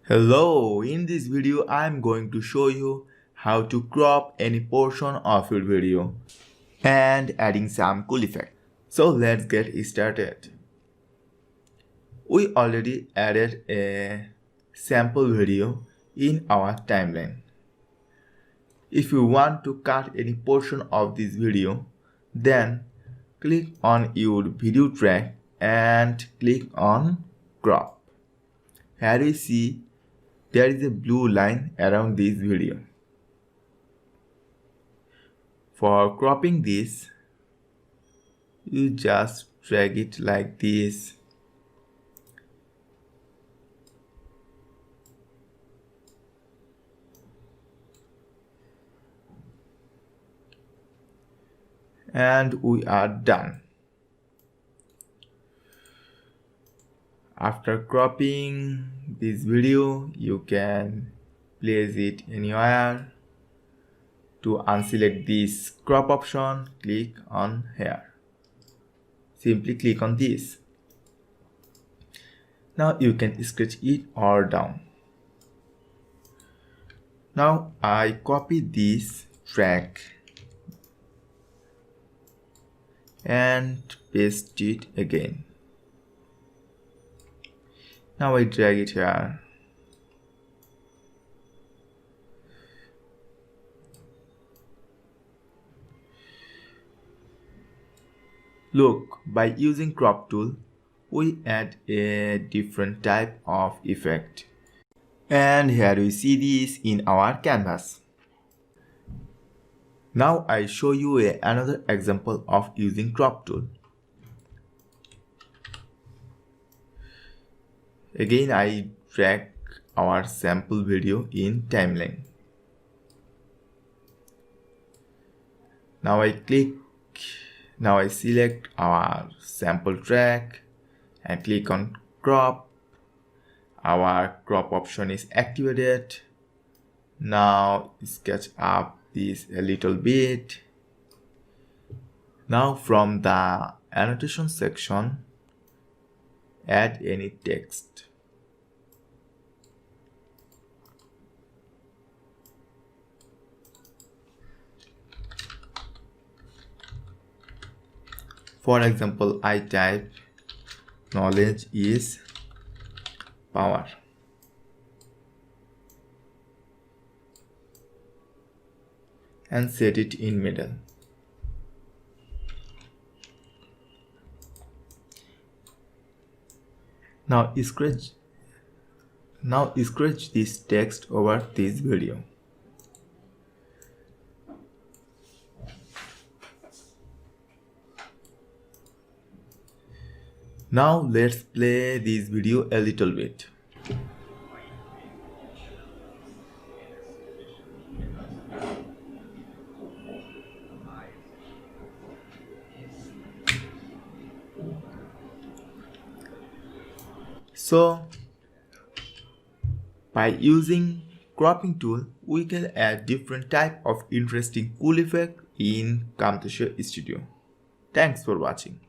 Hello, in this video I am going to show you how to crop any portion of your video and adding some cool effect. So let's get started. We already added a sample video in our timeline. If you want to cut any portion of this video, then click on your video track and click on crop. Here you see there is a blue line around this video. For cropping this, you just drag it like this. And we are done. After cropping this video, you can place it anywhere. To unselect this crop option, click on here. Simply click on this. Now you can scratch it or down. Now I copy this track and paste it again. Now I drag it here. Look, by using crop tool, we add a different type of effect. And here we see this in our canvas. Now I show you another example of using crop tool. Again, I drag our sample video in timeline. Now I select our sample track and click on crop. Our crop option is activated. Now sketch up this a little bit. Now from the annotation section, add any text. For example, I type knowledge is power. And set it in middle. Now scratch this text over this video. Now let's play this video a little bit. So, by using cropping tool, we can add different type of interesting cool effect in Camtasia Studio. Thanks for watching.